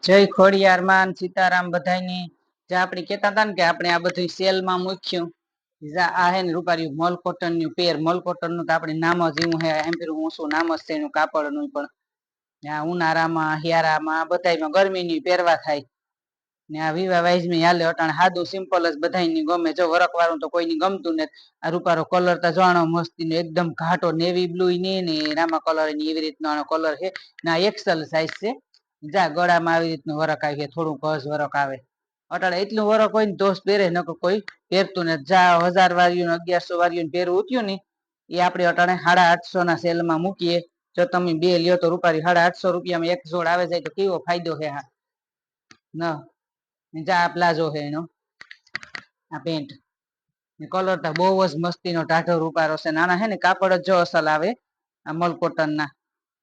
જય ખોડિયાર માન સીતારામ બધાની જે આપણે કેતા હતા ને કે આપણે આ બધું સેલમાં મૂક્યું આ હે ને રૂપારી મલ કોટન નું પેર મલ કોટન નું તો આપણે નામ જ એવું હે એમ પેલું ઊંચું નામ જ છે એનું કાપડ નું પણ ઉનાળામાં હિયારામાં બધામાં ગરમીની પહેરવા થાય ને આ વિવા વાઇઝમાં હાલે અટાણે સાદું સિમ્પલ જ બધાની ગમે જો વરક વાળું તો કોઈની ગમતું ને આ રૂપારો કલર તો જાણો મસ્તી નો એકદમ ઘાટો નેવી બ્લુ ને રામા કલર ની એવી રીતનો કલર છે ના એક્સેલ સાઇઝ છે જા ગળામાં આવી રીતનું વરક આવી થોડું ઘસ વરક આવે અટાણે એટલું વરક હોય ને દોસ્ત પહેરે ન કોઈ પહેરતું ને જા 1000 વાળ્યું 1100 વાળ્યું પહેરવું ઉઠ્યું ને એ આપણે અટાણે 850 ના સેલમાં મૂકીએ જો તમે બે લ્યો તો રૂપારી 850 રૂપિયામાં એક જોડ આવે જાય તો કેવો ફાયદો છે હા ના જા પ્લાઝો છે એનો આ પેન્ટ કલર તો બહુ જ મસ્તીનો ટાઢો રૂપારો છે નાના હે ને કાપડ જ જો અસલ આવે આ મલ કોટન ના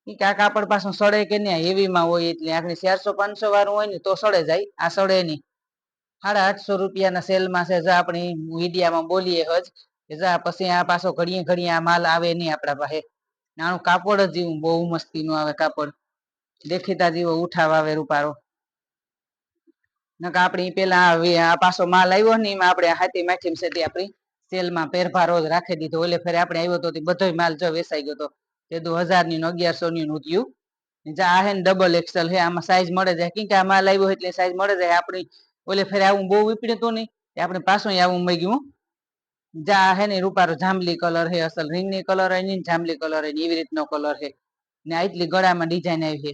આ કાપડ પાછું સડે કે નહીં હેવી માં હોય એટલે આપણે 400-500 વાળું હોય ને તો સડે જાય આ સડે નહીં 850 રૂપિયાના સેલમાં છે જો આપણી મીડિયામાં બોલીએ હજ જા પછી આ પાછો ઘડીએ આ માલ આવે નહીં આપણા પાસે આનું કાપડ જ એવું બહુ મસ્તીનું આવે કાપડ દેખીતા જેવો ઉઠાવ આવે રૂપારો આપણી પેલા આ પાછો માલ આવ્યો ને એમાં આપણે હાથી માઠી સેટી આપણી સેલમાં ફેરફાર જ રાખી દીધો ઓલે ફેરે આપણે આવ્યો તો બધો માલ જો વેસાઈ ગયો તો તે 1000 ની 1100 ની ઉઠ્યું જા હે ને ડબલ એક્સેલ હે આમાં સાઈઝ મળે જાય કે આ માલ આવ્યો એટલે સાઈઝ મળે જાય આપણી ઓલે ફેરે આવું બહુ વિપરીતું તો નહીં આપણે પાછું આવું મળી ગયું જા હે ને રૂપારો જાંબલી કલર હે અસલ રીંગની કલર હે ની જાંબલી કલર હે એવી રીતનો કલર હે ને આટલી ગળામાં ડિઝાઇન આવી છે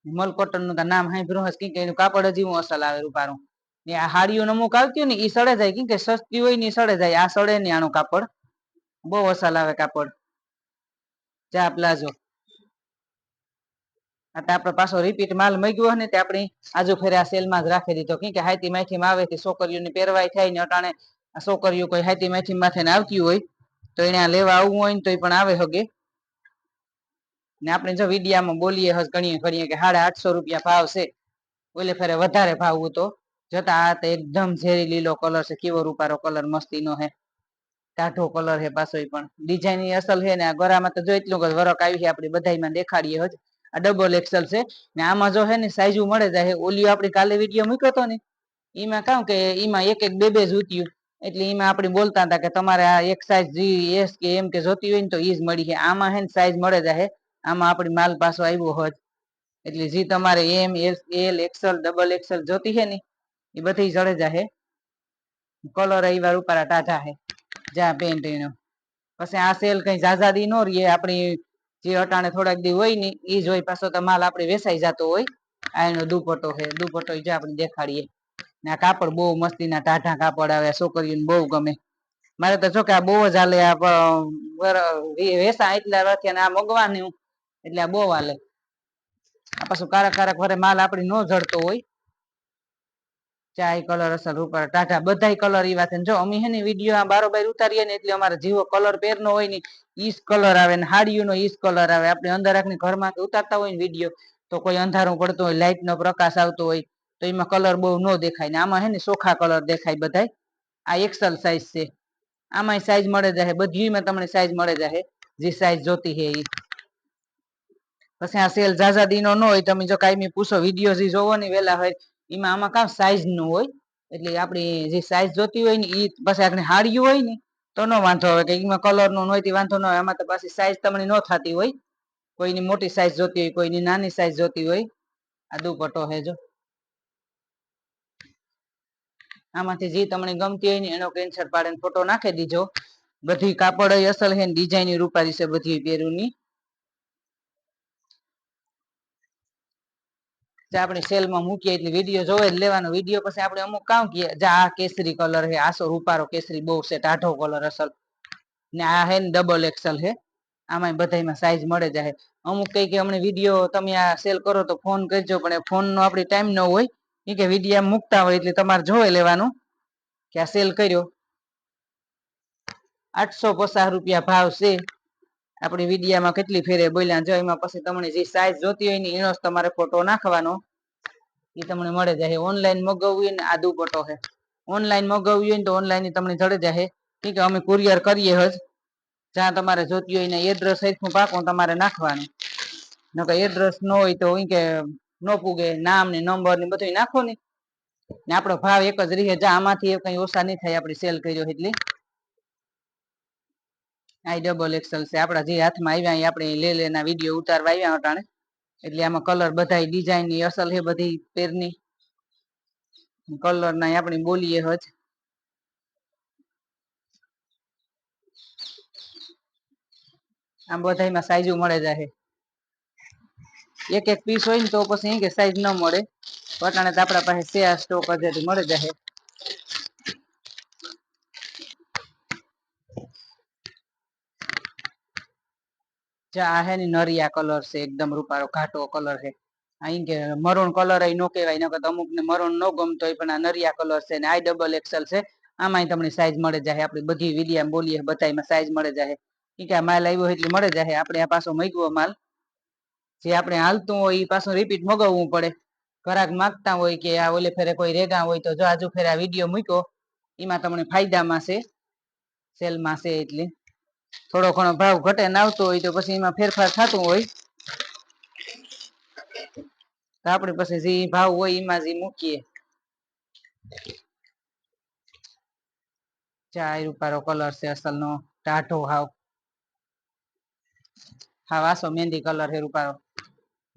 મલ કોટન નું તો નામ સાંભળ્યું હશે કે એનું કાપડ જ એવું અસલ આવે રૂપારું ને આ હાડીઓ અમુક આવતી ને એ સડે જાય કે સસ્તી હોય ને સડે જાય આ સડે ને આનું કાપડ બહુ અસલ આવે કાપડ ચા પ્લાઝો આપડે પાછો રિપીટ માલ મગ્યો ને તે આપણી આજુ ફેરે આ સેલમાં જ રાખી દીધો કે હાથી માથીમાં આવે કે છોકરીઓની પહેરવાય થાય ને અટાણે છોકરીઓ કોઈ હાથી માથી માથે ને આવતી હોય તો એને લેવા આવવું હોય ને તો પણ આવે હગે ને આપણે જો વિડીયામાં બોલીએ ઘણીએ કે 850 રૂપિયા ભાવ છે ઓલે ફેરે વધારે ભાવ હતો જતા આ તો એકદમ ઝેરી લીલો કલર છે કેવો રૂપારો કલર મસ્તીનો હે ટાઢો કલર હે પાછો પણ ડિઝાઇન અસલ છે ને આ ગળામાં તો જો એટલું વરક આવી છે આપણે બધામાં દેખાડીએ હજ આ ડબલ એક્સેલ છે ને આમાં જો હે ને સાઈઝ મળે જાય ઓલી આપણે કાલે વિડીયો મૂક્યો હતો ને એમાં કામ કે એમાં એક બે જૂત્યું એટલે એમાં આપણે બોલતા હતા કે તમારે આ એક સાઈઝ જી એસ કે એમ કે જોતી હોય ને તો ઈ જ મળી છે આમાં હે ને સાઈઝ મળે જાય આમાં આપણી માલ પાછો આવ્યો હોત એટલે જે તમારે M L XL double XL જોતી છે ને એ બધી જડે જાય કલર એ વાર ઉપર ટાઢા હે જા પેન્ટ એનો પછી આ સેલ કઈ ઝાઝાદી નો રહીએ આપણી જે અટાણે થોડાક દી હોય ને એ જ હોય પાછો તો માલ આપણે વેસાઈ જતો હોય આ એનો દુપટ્ટો છે દુપટ્ટો જે આપણે દેખાડીએ ને આ કાપડ બહુ મસ્તીના ટાઢા કાપડ આવે છોકરીઓને બહુ ગમે મારે તો જો કે આ બહુ જ હાલે વેસા એટલા રાખે આ મગવાની એટલે આ બહુ હાલે આ પાછું કારક વરે માલ આપડી નો જડતો હોય ચાય કલર અસર ઉપર ટાટા બધા કલર એ વાત જો અમે હે ને વિડીયો બારોબાર ઉતારીએ ને એટલે અમારે જીવો કલર પેર નો હોય ને ઈસ કલર આવે ને હાડીઓ નો ઈસ કલર આવે આપણે અંદર રાખને ઘરમાં ઉતારતા હોય ને વિડીયો તો કોઈ અંધારું પડતું હોય લાઈટ નો પ્રકાશ આવતો હોય તો એમાં કલર બહુ ન દેખાય ને આમાં હે ને ચોખા કલર દેખાય બધા આ એક્સેલ સાઇઝ છે આમાં સાઈઝ મળે જાય બધીમાં તમને સાઈઝ મળે જાય જે સાઈઝ જોતી છે એ પછી આ સેલ ઝાઝા દીનો ન હોય તમે જો કાંઈ પૂછો વિડીયો જે જોવો ને વેલા હોય એમાં આમાં કામ સાઈઝ નું હોય એટલે આપણી જે સાઈઝ જોતી હોય ને એ પછી આપણે હાડ્યું હોય ને તો ન વાંધો આવે કે એમાં કલર નો હોય વાંધો ન હોય એમાં તો પાછી સાઈઝ તમને ન થતી હોય કોઈની મોટી સાઈઝ જોતી હોય કોઈની નાની સાઈઝ જોતી હોય આ દુપટ્ટો હે જો આમાંથી જે તમને ગમતી હોય ને એનો સ્ક્રીનશોટ પાડીને ફોટો નાખી દીજો બધી કાપડ અસલ હે ને ડિઝાઇન રૂપારી છે બધી પેરુની આપણે સેલમાં મૂકીએ એટલે વિડીયો જોવે જ લેવાનો વિડીયો પછી આપણે અમુક કામ કીએ આ કેસરી કલર હે આસો રૂપારો કેસરી બહુ છે ટાઢો કલર અસલ ને આ હે ને ડબલ એક્સેલ હે આમાં બધામાં સાઈઝ મળે જાય અમુક કઈ કે અમને વિડીયો તમે આ સેલ કરો તો ફોન કરજો પણ ફોન નો આપણી ટાઈમ ન હોય એ કે વિડીયો મૂકતા હોય એટલે તમારે જોઈ લેવાનું કે આ સેલ કર્યો 850 રૂપિયા ભાવ છે આપણી વિડીયામાં કેટલી ફેરે બોલ્યા જો એમાં પછી તમને જે સાઈઝ જોતી હોય ને એનો જ તમારે ફોટો નાખવાનો એ તમને મળે જાય ઓનલાઈન મગાવવું ને આ દુપટ્ટો છે ઓનલાઈન મગાવવી હોય ને તો ઓનલાઈન તમને જડે જાય કે અમે કુરિયર કરીએ જ જ્યાં તમારે જોતી હોય ને એડ્રેસ સરખું પાકો તમારે નાખવાનું નકર એડ્રેસ ન હોય તો કે નો પૂગે, નામ ને નંબર ને બધું નાખો ને આપણો ભાવ એક જ રહે. જા આમાંથી કઈ ઓછા નહીં થાય. આપણે સેલ કર્યો એટલી આ ડબલ એક્સેલ છે. આપડા જે હાથમાં આવ્યા આપણે લે લેના વિડીયો ઉતારવા આવ્યા અટાણે એટલે આમાં કલર બધા ડિઝાઇન ની અસલ છે. બધી પેરની કલર ના આપણી બોલીએ હજ આમ બધામાં સાઈઝ મળે જાય. એક એક પીસ હોય ને તો પછી કે સાઈઝ ન મળે. વટાણે તો આપણા પાસે શેર સ્ટોક હજેથી મળે જાય. આ હે ને નરિયા કલર છે. એકદમ રૂપારો ઘાટો કલર છે. અહીં કે મરૂન કલર નો કહેવાય. નકર અમુક ને મરૂન નો ગમતો હોય પણ આ નરિયા કલર છે ને આ ડબલ એક્સેલ છે. આમાંય તમને સાઈઝ મળે જાય. આપડી બધી વિડીયા બોલીએ બધામાં સાઈઝ મળે જાય. કે આ માલ આવ્યો એટલે મળે જાય. આપણે આ પાછો મૂક્યો માલ જે આપણે હાલતું હોય એ પાછું રિપીટ મગાવવું પડે. ઘરાક માંગતા હોય કે આ ઓલે ફેરે કોઈ રેગા હોય તો જો આજુ ફેરે આ વિડીયો મૂક્યો એમાં તમને ફાયદામાં છે. સેલમાં છે એટલે થોડો ઘણો ભાવ ઘટે ના આવતો હોય તો પછી એમાં ફેરફાર થતું હોય. તો આપણે પછી જે ભાવ હોય એમાં જે મૂકીએ. ચા રૂપારો કલર છે. અસલ નો ટાઢો હાવ વાસો મહેંદી કલર છે. રૂપારો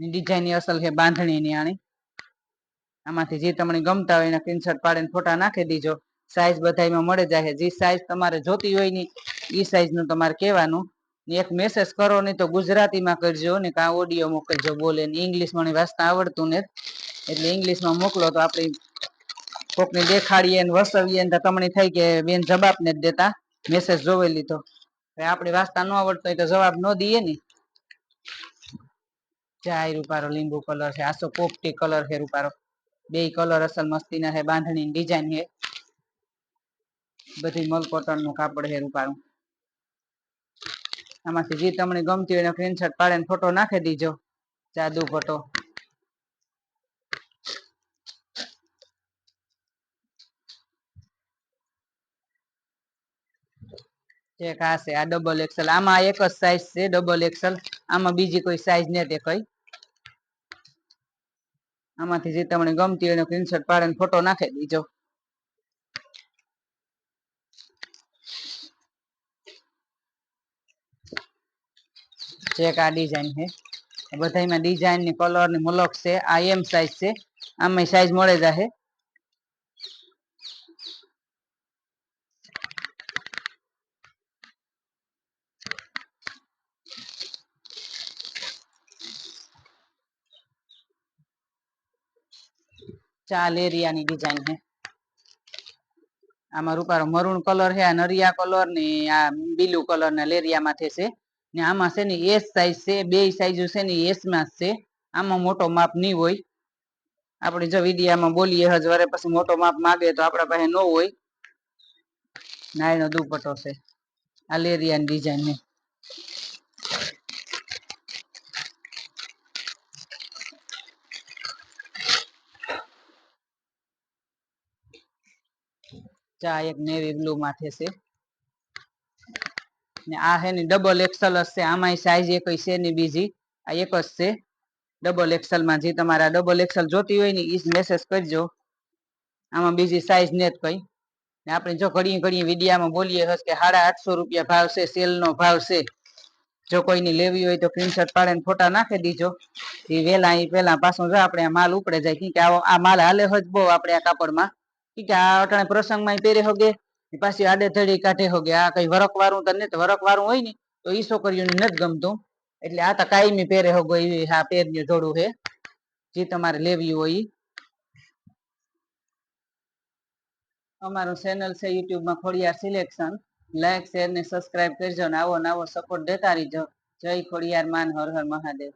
ડિઝાઇન ની અસલ છે. બાંધણી ની આણી આમાંથી જે તમને ગમતા હોય એના સ્ક્રીનશોટ પાડીને ફોટા નાખી દીજો. સાઈઝ બધામાં મળે જાય. જે સાઈઝ તમારે જોતી હોય ને એ સાઈઝ નું તમારે કહેવાનું. એક મેસેજ કરો ને તો ગુજરાતીમાં કરજો ને કાં ઓડિયો મોકલજો. બોલે ને ઇંગ્લિશ મને વાંચતા આવડતું ને એટલે ઇંગ્લિશમાં મોકલો તો આપણે કોકને દેખાડીએ ને વસાવીએ ને તમને થાય કે બેન જવાબ ને જ દેતા મેસેજ જોવે લીધો. આપણે વાંચતા ન આવડતો હોય તો જવાબ ન દઈએ ને. ચાય રૂપારો લીંબુ કલર છે. આસો પોપટી કલર છે. રૂપારો બે કલર અસલ મસ્તી ના છે. બાંધણી ડિઝાઇન છે. બધી મલકોટન નું કાપડ છે. રૂપારું આમાંથી જે તમને ગમતી હોય એનો સ્ક્રીનશોટ પાડીને ફોટો નાખી દીજો. જાદુ ફોટો એક આ છે. આ ડબલ એક્સેલ આમાં એક જ સાઈઝ છે. ડબલ એક્સેલ આમાં બીજી કોઈ સાઈઝ નથી કઈ. આમાંથી જે તમને ગમતી હોય એનો સ્ક્રીનશોટ પાડીને ફોટો નાખી દીજો. ચેક આ ડિઝાઇન છે. બધામાં ડિઝાઇન ની કલર ની મલક છે. આ એમ સાઈઝ છે. આમાં સાઈઝ મળે જાય. ચાલ એરિયાની ડિઝાઇન છે. આમાં રૂપારો મરૂન કલર છે. આ નરિયા કલર ને આ બીલુ કલર ના લેરિયા માંથી છે. ને આમાં છે ને એસ સાઈઝ છે. બે સાઈઝ છે ને એસ માં છે. આમાં મોટો માપ નહીં હોય. આપણે જો વિડીયામાં બોલીએ હજવારે પછી મોટો માપ માગે તો આપણા પાસે ન હોય. નાયનો દુપટ્ટો છે. આ લેરિયાની ડિઝાઇન છે. ચા એક નેવી બ્લુ માથે છે. ને આ હે ને ડબલ એક્સેલ હશે. આમાં સાઈઝ એક છે ને બીજી આ એક જ છે. ડબલ એક્સેલ માં જે તમારા ડબલ એક્સેલ જોતી હોય ને એ મેસેજ કરજો. આમાં બીજી સાઈઝ ને જ કઈ આપણે જો ઘડીએ ઘડીએ વિડીયામાં બોલીએ કે 850 રૂપિયા ભાવ છે. સેલ નો ભાવ છે. જો કોઈને લેવી હોય તો સ્ક્રીનશોટ પાડીને ફોટા નાખી દીજો. એ વેલા એ પેલા પાછું જો આપણે માલ ઉપડે જાય કે આ માલ હાલે જ બહુ આપણે આ કાપડમાં કે આ અટાણે પ્રસંગમાં પહેરે હોગે પાછી આડેધડી કાઢે હોગે. આ કઈ વરક વાળું તો ને વરક વાળું હોય ને તો ઈ છોકરીઓને નથી ગમતું. એટલે આ તો કાયમી પહેરે હોગો એવી હા પેરનું જોડું છે. જે તમારે લેવી હોય અમારું ચેનલ છે યુટ્યુબમાં ખોડિયાર સિલેક્શન. લાઈક શેર ને સબસ્ક્રાઈબ કરજો ને આવો નવો સપોર્ટ દેતા રહીજો. જય ખોડિયાર માન હર હર મહાદેવ.